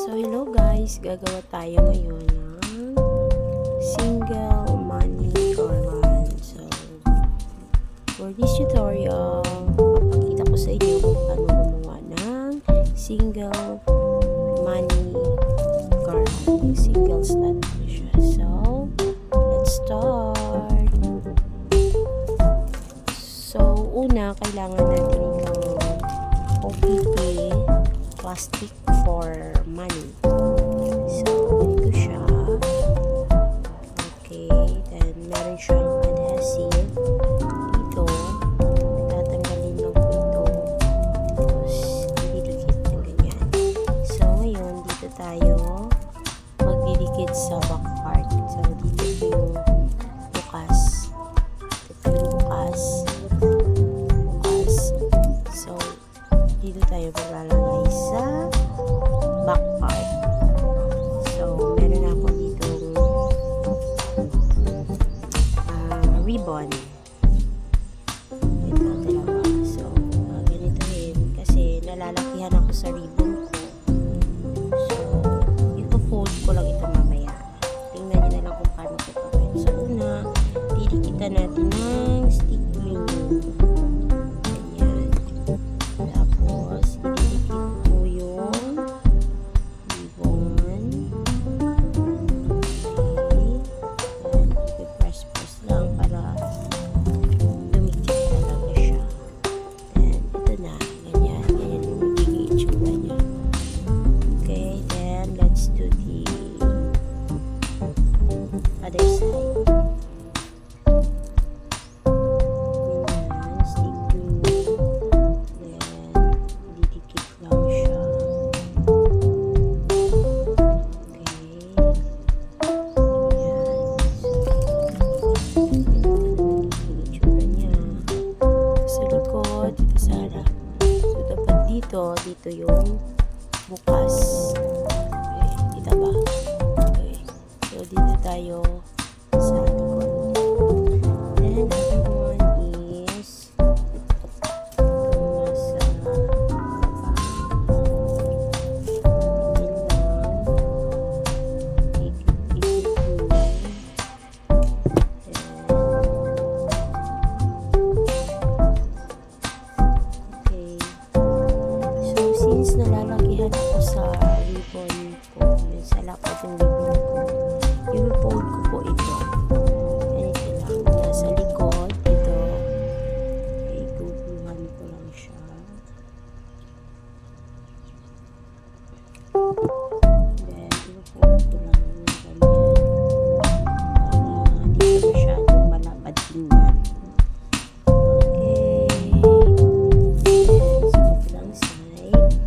So, hello guys! Gagawa tayo ngayon ng single money garland. So, for this tutorial, papakita ko sa inyo kung paano gumawa ng single money garland. Yung single slot po siya. So, let's start! So, una, kailangan natin itong OPP plastic for money. So, ito siya. Okay. Then, meron siyang adhesive. Ito. Tatanggalin lang po ito. Tapos, didikit na ganyan. So, ngayon, dito tayo magdidikit sa back part. So, dito po yung bukas. Ito po yung bukas. So, dito tayo maglalagay sa back part. So, meron ako ditong ribbon. Ito, dalawa. So, ganito rin. Kasi, nalalakihan ako sa ribbon ko. So, ipo-fold ko lang ito mamaya. Tingnan nyo na lang kung paano ko gawin. So, una, didikitan natin ng stick glue. Other side. Ganyan, stick glue. Then, didikit lang siya. Okay. Ganyan. So, yung itsura niya. Sa likod, dito sa harap. So, dapat dito yung bukas. Okay, dito ba? So, dito tayo sa likod. Then, other one is nasa okay. So, since nalalakihan ako sa ribbon ko, yun sa lapad yung ribbon ko, i-fold ko po ito. Ganito lang. Nasa likod, ito. Iguguhan ko lang siya. Then, i-fold ko lang yung ganyan. Para hindi ko masyadong malapad tingnan. Okay. Then, sa kabilang side.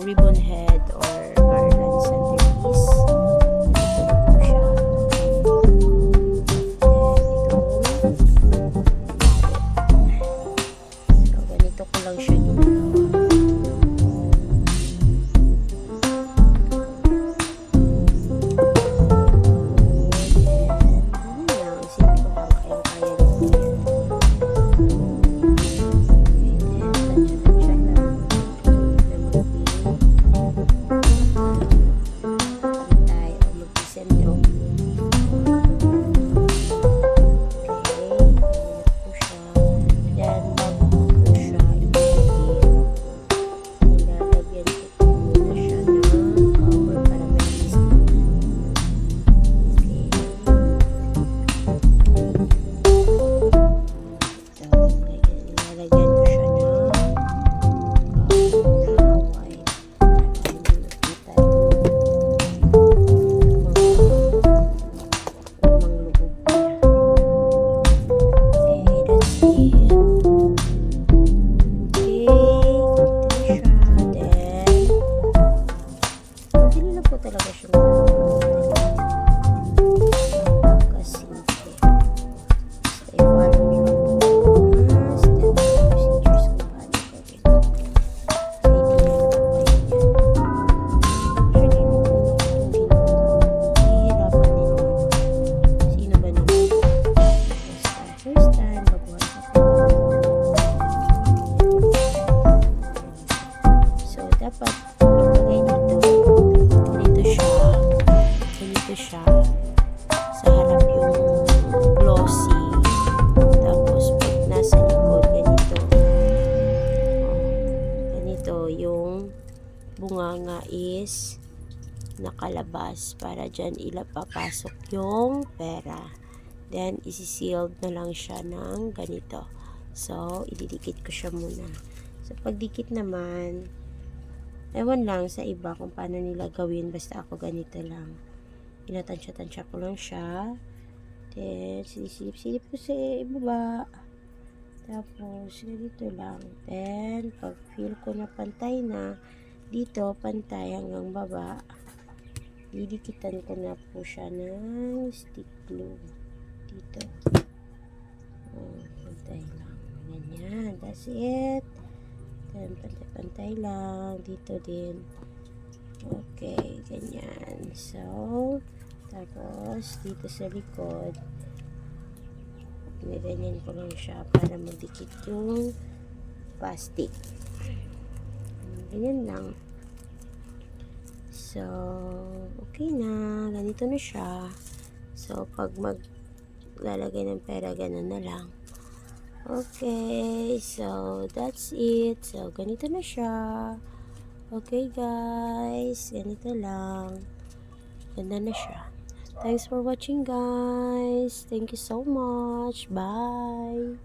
Ribbon head or garland centerpiece. Ito na po dito siya. Sa harap yung glossy. Tapos pag nasa likod, ganito. Ganito yung bunganga is nakalabas para dyan papasok yung pera. Then, isi-sealed na lang siya ng ganito. So, ididikit ko siya muna. So, pagdikit naman, ewan lang sa iba kung paano nila gawin. Basta ako ganito lang. Inatansya-tansya ko lang siya. Then, silip-silip ko sa ibaba. Tapos, ganito lang. Then, pag feel ko na pantay na, dito, pantay hanggang baba, didikitan ko na po siya ng stick glue. Dito. Pantay lang. Ganyan. That's it. Then, pantay-pantay lang. Dito din. Okay. Ganyan. So, tapos, dito sa likod, ganyan ko lang siya para magdikit yung plastic. Ganyan lang. So, okay na. Ganito na siya. So, pag maglalagay ng pera, ganun na lang. Okay. So, that's it. So, ganito na siya. Okay, guys. Ganito lang. Ganda na siya. Thanks for watching, guys. Thank you so much. Bye.